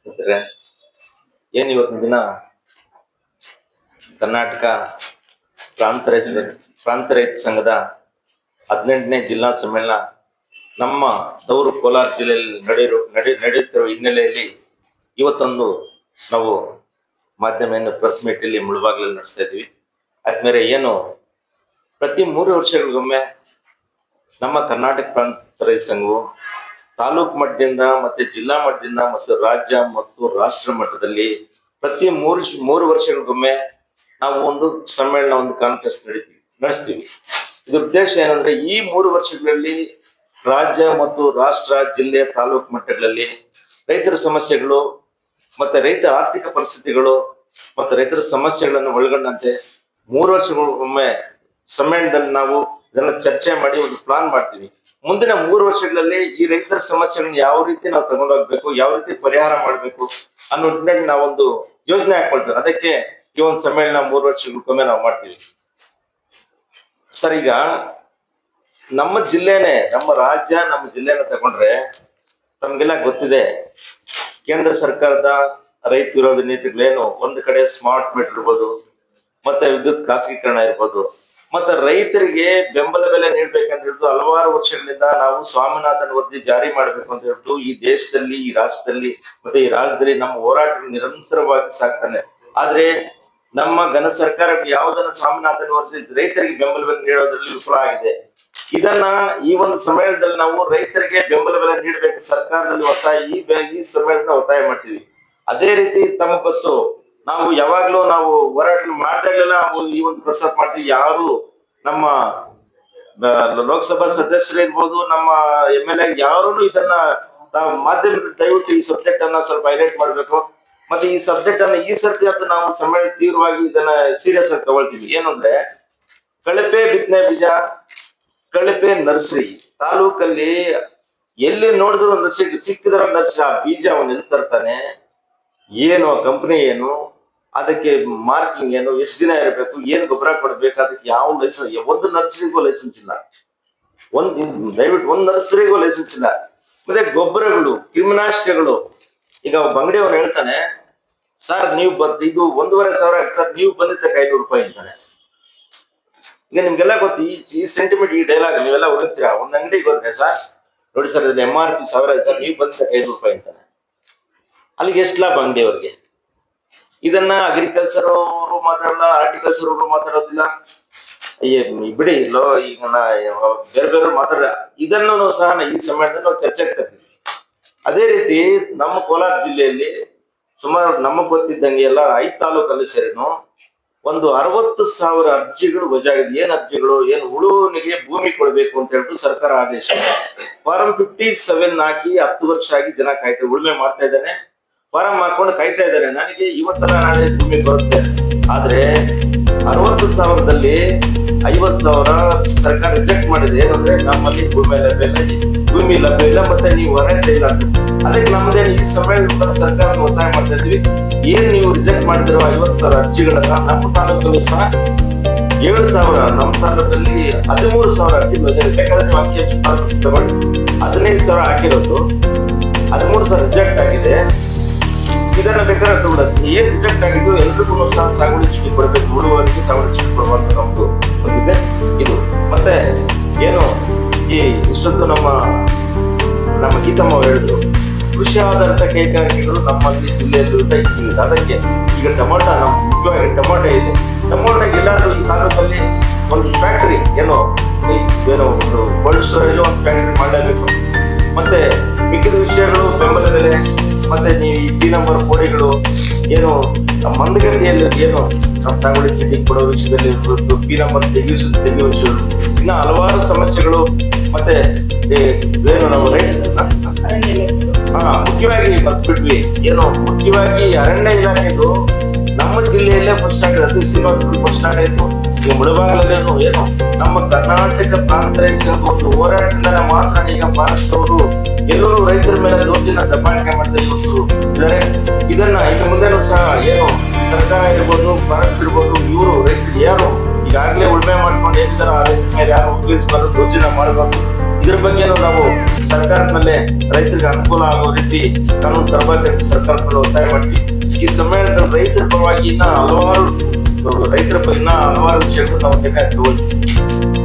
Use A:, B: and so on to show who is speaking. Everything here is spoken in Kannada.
A: ಅಂದ್ರೆ ಏನ್ ಇವತ್ತಿನ ದಿನ ಕರ್ನಾಟಕ ಪ್ರಾಂತ ರೈತ ಸಂಘದ 18ನೇ ಜಿಲ್ಲಾ ಸಮ್ಮೇಳನ ನಮ್ಮ ದೌರು ಕೋಲಾರ ಜಿಲ್ಲೆಯಲ್ಲಿ ನಡೆಯುತ್ತಿರುವ ಹಿನ್ನೆಲೆಯಲ್ಲಿ ಇವತ್ತೊಂದು ನಾವು ಮಾಧ್ಯಮ ಪ್ರೆಸ್ ಮೀಟ್ ಇಲ್ಲಿ ಮುಳುಬಾಗಿಲಲ್ಲಿ ನಡೆಸ್ತಾ ಇದ್ವಿ. ಆದ್ಮೇಲೆ ಏನು ಪ್ರತಿ 3 ವರ್ಷಗಳಿಗೊಮ್ಮೆ ನಮ್ಮ ಕರ್ನಾಟಕ ಪ್ರಾಂತ ರೈತ ಸಂಘವು ತಾಲೂಕು ಮಟ್ಟದಿಂದ ಮತ್ತೆ ಜಿಲ್ಲಾ ಮಟ್ಟದಿಂದ ಮತ್ತು ರಾಜ್ಯ ಮತ್ತು ರಾಷ್ಟ್ರ ಮಟ್ಟದಲ್ಲಿ ಪ್ರತಿ ಮೂರು ವರ್ಷಗಳಿಗೊಮ್ಮೆ ನಾವು ಒಂದು ಸಮ್ಮೇಳನ, ಒಂದು ಕಾನ್ಫರೆನ್ಸ್ ನಡೆಸ್ತೀವಿ. ಇದ್ರ ಉದ್ದೇಶ ಏನಂದ್ರೆ ಈ 3 ವರ್ಷಗಳಲ್ಲಿ ರಾಜ್ಯ ಮತ್ತು ರಾಷ್ಟ್ರ, ಜಿಲ್ಲೆ, ತಾಲೂಕು ಮಟ್ಟಗಳಲ್ಲಿ ರೈತರ ಸಮಸ್ಯೆಗಳು ಮತ್ತೆ ರೈತ ಆರ್ಥಿಕ ಪರಿಸ್ಥಿತಿಗಳು ಮತ್ತೆ ರೈತರ ಸಮಸ್ಯೆಗಳನ್ನು ಒಳಗೊಂಡಂತೆ 3 ವರ್ಷಗಳಿಗೊಮ್ಮೆ ಸಮ್ಮೇಳನದಲ್ಲಿ ನಾವು ಇದನ್ನ ಚರ್ಚೆ ಮಾಡಿ ಒಂದು ಪ್ಲಾನ್ ಮಾಡ್ತೀವಿ. ಮುಂದಿನ 3 ವರ್ಷಗಳಲ್ಲಿ ಈ ರೈತರ ಸಮಸ್ಯೆಗಳನ್ನ ಯಾವ ರೀತಿ ನಾವು ತಗೊಂಡೋಗ್ಬೇಕು, ಯಾವ ರೀತಿ ಪರಿಹಾರ ಮಾಡ್ಬೇಕು ಅನ್ನೋ ನಿಟ್ಟಿನಲ್ಲಿ ನಾವೊಂದು ಯೋಜನೆ ಹಾಕೊಳ್ತೇವೆ. ಅದಕ್ಕೆ ಈ ಒಂದು ಸಮ್ಮೇಳನ 3 ವರ್ಷಗಳಿಗೊಮ್ಮೆ ನಾವು ಮಾಡ್ತೀವಿ. ಸರ್, ಈಗ ನಮ್ಮ ಜಿಲ್ಲೆನೆ, ನಮ್ಮ ರಾಜ್ಯ, ನಮ್ಮ ಜಿಲ್ಲೆನ ತಗೊಂಡ್ರೆ ನಮ್ಗೆಲ್ಲ ಗೊತ್ತಿದೆ, ಕೇಂದ್ರ ಸರ್ಕಾರದ ರೈತ ವಿರೋಧಿ ನೀತಿಗಳೇನು. ಒಂದು ಕಡೆ ಸ್ಮಾರ್ಟ್ ಮೀಟರ್ ಇರ್ಬೋದು, ಮತ್ತೆ ವಿದ್ಯುತ್ ಖಾಸಗೀಕರಣ ಇರ್ಬೋದು, ಮತ್ತೆ ರೈತರಿಗೆ ಬೆಂಬಲ ಬೆಲೆ ನೀಡ್ಬೇಕಂತ ಹೇಳ್ದು ಹಲವಾರು ವರ್ಷಗಳಿಂದ ನಾವು ಸ್ವಾಮಿನಾಥನ್ ವರದಿ ಜಾರಿ ಮಾಡ್ಬೇಕು ಅಂತ ಹೇಳ್ತು ಈ ದೇಶದಲ್ಲಿ, ಈ ರಾಷ್ಟ್ರದಲ್ಲಿ ಮತ್ತೆ ಈ ರಾಜ್ಯದಲ್ಲಿ ನಮ್ಮ ಹೋರಾಟ ನಿರಂತರವಾಗಿ ಸಾಕ್ತಾನೆ. ಆದ್ರೆ ನಮ್ಮ ಘನ ಸರ್ಕಾರ ಯಾವುದನ್ನ ಸ್ವಾಮಿನಾಥನ್ ವರದಿ ರೈತರಿಗೆ ಬೆಂಬಲ ಬೆಲೆ ನೀಡೋದ್ರಲ್ಲಿ ವಿಫಲ ಆಗಿದೆ. ಇದನ್ನ ಈ ಒಂದು ಸಮ್ಮೇಳನದಲ್ಲಿ ನಾವು ರೈತರಿಗೆ ಬೆಂಬಲ ಬೆಲೆ ನೀಡಬೇಕು ಸರ್ಕಾರದಲ್ಲಿ ಒತ್ತಾಯ, ಈ ಸಮ್ಮೇಳನ ಒತ್ತಾಯ ಮಾಡ್ತೀವಿ. ಅದೇ ರೀತಿ ತಮಗೆ ಗೊತ್ತು, ನಾವು ಯಾವಾಗ್ಲೂ ನಾವು ಹೋರಾಟ ಮಾಡಿದಾಗಲೆಲ್ಲ ನಾವು ಈ ಒಂದು ಪ್ರಸ್ತಾಪ ಮಾಡ್ತೀವಿ. ಯಾರು ನಮ್ಮ ಲೋಕಸಭಾ ಸದಸ್ಯರು ಇರ್ಬೋದು, ನಮ್ಮ MLA ಯಾರು ಇದನ್ನ ನಾವು ಮಾಧ್ಯಮದಲ್ಲಿ ದಯವಿಟ್ಟು ಈ ಸಬ್ಜೆಕ್ಟ್ ಅನ್ನ ಸ್ವಲ್ಪ ಹೈಲೈಟ್ ಮಾಡ್ಬೇಕು. ಮತ್ತೆ ಈ ಸಬ್ಜೆಕ್ಟ್ ಅನ್ನ ಈ ಸರ್ತಿ ಅಂತ ನಾವು ಸಮ್ಮೇಳನ ತೀವ್ರವಾಗಿ ಇದನ್ನ ಸೀರಿಯಸ್ ಆಗಿ ತಗೊಳ್ತೀವಿ. ಏನಂದ್ರೆ ಕಳಪೆ ಬಿತ್ತನೆ ಬೀಜ, ಕಳಪೆ ನರ್ಸರಿ ತಾಲೂಕಲ್ಲಿ ಎಲ್ಲಿ ನೋಡಿದ್ರು ಒಂದು ಸಿಕ್ಕಿದ್ರ ನರ್ಸರಿ ಆ ಬೀಜವನ್ನು ಎಲ್ಲಿ ತರ್ತಾನೆ, ಏನು ಆ ಕಂಪನಿ ಏನು, ಅದಕ್ಕೆ ಮಾರ್ಕಿಂಗ್ ಏನು, ಎಷ್ಟು ದಿನ ಇರಬೇಕು, ಏನ್ ಗೊಬ್ಬರ ಕೊಡ್ಬೇಕು, ಅದಕ್ಕೆ ಯಾವ ಲೈಸೆನ್ಸ್, ಒಂದು ನರ್ಸರಿಗೂ ಲೈಸೆನ್ಸ್ ಇಲ್ಲ, ದಯವಿಟ್ಟು ಒಂದು ನರ್ಸರಿಗೂ ಲೈಸೆನ್ಸ್ ಇಲ್ಲ. ಮತ್ತೆ ಗೊಬ್ಬರಗಳು, ಕ್ರಿಮಿನಾಶಕಗಳು. ಈಗ ಬಂಗಡಿಯವ್ರು ಹೇಳ್ತಾನೆ, ಸರ್ ನೀವು ಇದು 1,500 ಆಯ್ತು ಸರ್, ನೀವು ಬಂದಿದ್ದಕ್ಕೆ 500 ರೂಪಾಯಿ ಅಂತಾನೆ. ಈಗ ನಿಮ್ಗೆಲ್ಲ ಗೊತ್ತು ಈ ಸೆಂಟಿಮೆಂಟ್, ಈ ಡೈಲಾಗ್ ನೀವೆಲ್ಲ ಹೋಗ್ತೀರಾ. ಒಂದ್ ಅಂಗಡಿಗೆ ಹೋದ್ರೆ, ಸರ್ ನೋಡಿ ಸರ್ ಇದು MRP 1000 ಆಯ್ತು ಸರ್, ನೀವು ಬಂದಿದ್ದಕ್ಕೆ 500 ರೂಪಾಯಿ ಅಂತಾನೆ. ಅಲ್ಲಿಗೆ ಎಷ್ಟು ಲಾಭ ಅಂಗಡಿಯವ್ರಿಗೆ? ಇದನ್ನ ಅಗ್ರಿಕಲ್ಚರ್ ಅವರು ಮಾತಾಡಲ್ಲ, ಹಾರ್ಟಿಕಲ್ಚರ್ ಅವರು ಮಾತಾಡೋದಿಲ್ಲ, ಬಿಡಿ ಈಗ ಬೇರೆ ಬೇರೆ ಮಾತಾಡ. ಇದನ್ನು ಸಹ ಈ ಸಮ್ಮೇಳನದಲ್ಲಿ ನಾವು ಚರ್ಚೆಗೆ ತರ್ತೀವಿ. ಅದೇ ರೀತಿ ನಮ್ಮ ಕೋಲಾರ ಜಿಲ್ಲೆಯಲ್ಲಿ ಸುಮಾರು ನಮಗ್ ಗೊತ್ತಿದ್ದಂಗೆ ಎಲ್ಲ 5 ತಾಲೂಕಲ್ಲಿ ಸೇರಿನು ಒಂದು 60,000 ಅರ್ಜಿಗಳು ವಜಾಗಿದೆ. ಏನ್ ಅರ್ಜಿಗಳು? ಏನು ಉಳುವನಿಗೆ ಭೂಮಿ ಕೊಡ್ಬೇಕು ಅಂತ ಹೇಳ್ಬಿಟ್ಟು ಸರ್ಕಾರ ಆದೇಶ. ಫಾರಂ 57 ಹಾಕಿ 10 ವರ್ಷ ಆಗಿ ಜನ ಕಾಯ್ತಾ ಉಳುಮೆ ಮಾಡ್ತಾ ಇದ್ದಾನೆ, ಫಾರಂ ಹಾಕೊಂಡು ಕಾಯ್ತಾ ಇದ್ದಾರೆ, ನನಗೆ ಇವತ್ತೆಲ್ಲ ನಾಳೆ ಭೂಮಿ ಬರುತ್ತೆ. ಆದ್ರೆ 60,000ದಲ್ಲಿ 50,000 ಸರ್ಕಾರ ರಿಜೆಕ್ಟ್ ಮಾಡಿದೆ. ಏನಂದ್ರೆ ನಮ್ಮಲ್ಲಿ ಭೂಮಿ ಲಭ್ಯ ಇಲ್ಲ ಮತ್ತೆ ನೀವು ಹೊರಗೆ ಇಲ್ಲ. ಅದಕ್ಕೆ ನಮ್ಮದೇನು ಈ ಸಮ್ಮೇಳನ ಸರ್ಕಾರ ಒತ್ತಾಯ ಮಾಡ್ತಾ ಇದ್ವಿ, ಏನ್ ನೀವು ರಿಜೆಕ್ಟ್ ಮಾಡಿದಿರೋ 50,000 ಅರ್ಜಿಗಳನ್ನ ನಮ್ಮ ತಾಲೂಕಲ್ಲೂ ಸಹ 7,000, ನಮ್ಮ ತಾಲೂಕಲ್ಲಿ 13,000 ಅರ್ಜಿ ಬೇಕಾದ್ರೆ ನೀವು ಅಂಕಿ ತಗೊಂಡು 15,000 ಹಾಕಿರೋದು 13,000 ರಿಜೆಕ್ಟ್ ಆಗಿದೆ. ಇದನ್ನ ಬೇಕಾದ್ರೆ ತಗೊಳ್ಳೋದು ಏನ್ ರಿಜೆಕ್ಟ್ ಆಗಿದ್ದು ಎಲ್ರಿಗೂ ಸಹ ಸಾಗುವಳಿ ಚೀಟಿ ಕೊಡಬೇಕು, ಉಳುವವರಿಗೆ ಸಾಗುವಳಿ ಚೀಟಿ ಕೊಡುವಂತ ನಮ್ದು ಒಂದಿದೆ ಇದು. ಮತ್ತೆ ಏನು ಈ ಇಷ್ಟೊತ್ತು ನಮ್ಮ ಗೀತಮ್ಮ ಅವರು ಹೇಳಿದ್ರು, ಕೃಷಿ ಆಧಾರಿತ ಕೈಗಾರಿಕೆಗಳು ನಮ್ಮಲ್ಲಿ ಜಿಲ್ಲೆಯಲ್ಲಿ ಇಟ್ಟಿಲ್ಲ. ಅದಕ್ಕೆ ಈಗ ಟೊಮೊಟೊ, ನಮ್ಮ ಮುಖ್ಯವಾಗಿ ಟೊಮೊಟೊ ಇದೆ. ಟೊಮೊಟೊಗೆ ಎಲ್ಲಾದ್ರೂ ಈ ತಾಲೂಕಲ್ಲಿ ಒಂದು ಫ್ಯಾಕ್ಟರಿ ಏನೋ ಒಂದು ಕೋಲ್ಡ್ ಸ್ಟೋರೇಜ್ ಒಂದು ಫ್ಯಾಕ್ಟರಿ ಮಾಡಲೇಬೇಕು. ಮತ್ತೆ ಮಿಕ್ಕಿದ ವಿಷಯಗಳು ಬೆಂಬಲ ಬೆಲೆ, ಮತ್ತೆ ನೀವು ಈ P ನಂಬರ್ ಕೋಡಿಗಳು ಏನು ಮಂದಗತಿಯಲ್ಲಿ ಏನು ನಮ್ಮ ಸಾಗುವಳಿ ಚೀಟಿ ಕೊಡೋ ವಿಷಯದಲ್ಲಿ ಇರ್ಬೋದು, P ನಂಬರ್ ತೆಗೆಯುವ ವಿಷಯಗಳು, ಇನ್ನ ಹಲವಾರು ಸಮಸ್ಯೆಗಳು. ಮತ್ತೆ ಏನು ನಾವು ಮುಖ್ಯವಾಗಿ ಬರ್ಬಿಟ್ವಿ, ಏನು ಮುಖ್ಯವಾಗಿ ಅರಣ್ಯ ಇಲಾಖೆದು ನಮ್ಮ ಜಿಲ್ಲೆಯಲ್ಲೇ ಫಸ್ಟ್ ಆಗಿದೆ. ಅದು ಶ್ರೀನಿವಾಸಪುರ ಫಸ್ಟ್ ಆಯಿತು. ಈಗ ಮುಳಬಾಗಿಲಲ್ಲೇನು ಏನು ನಮ್ಮ ಕರ್ನಾಟಕ ಪ್ರಾಂತ ರೈತ ಒಂದು ಹೋರಾಟದಿಂದ ಮಾತ್ರ ಈಗ ಫಾರೆಸ್ಟ್ ಅವರು ಎಲ್ಲರೂ ರೈತರ ಮೇಲೆ ದೋಷಿನ ದಬ್ಬಾಳಿಕೆ ಮಾಡ್ತಾ ಇದ್ದಾರೆ. ಇದನ್ನ ಇನ್ನು ಮುಂದೆನೂ ಸಹ ಏನು ಸರ್ಕಾರ ಇರ್ಬೋದು, ಫಾರೆಸ್ಟ್ ಇರ್ಬೋದು, ಇವರು ರೈತರು ಯಾರು ಈಗಾಗಲೇ ಉಳ್ಮೆ ಮಾಡ್ಕೊಂಡು ಏನಿದಾರ ಆ ರೈತರ ಮೇಲೆ ಯಾರು ಉಪಯೋಗಿಸಬಾರ್ದು, ದೋಷಿನ ಮಾಡಬಾರ್ದು. ಇದ್ರ ಬಗ್ಗೆನೂ ನಾವು ಸರ್ಕಾರದಲ್ಲೇ ರೈತರಿಗೆ ಅನುಕೂಲ ಆಗೋ ರೀತಿ ಕಾನೂನು ತರಬೇಕಂತ ಸರ್ಕಾರದಲ್ಲಿ ಒತ್ತಾಯ ಮಾಡ್ತೀವಿ. ಈ ಸಮ್ಮೇಳನದಲ್ಲಿ ರೈತರ ಪರವಾಗಿ ಇನ್ನ ಹಲವಾರು ವಿಷಯಗಳು ನಾವು ನಿರ್ಣಯ ತಗೊಳ್ತೀವಿ.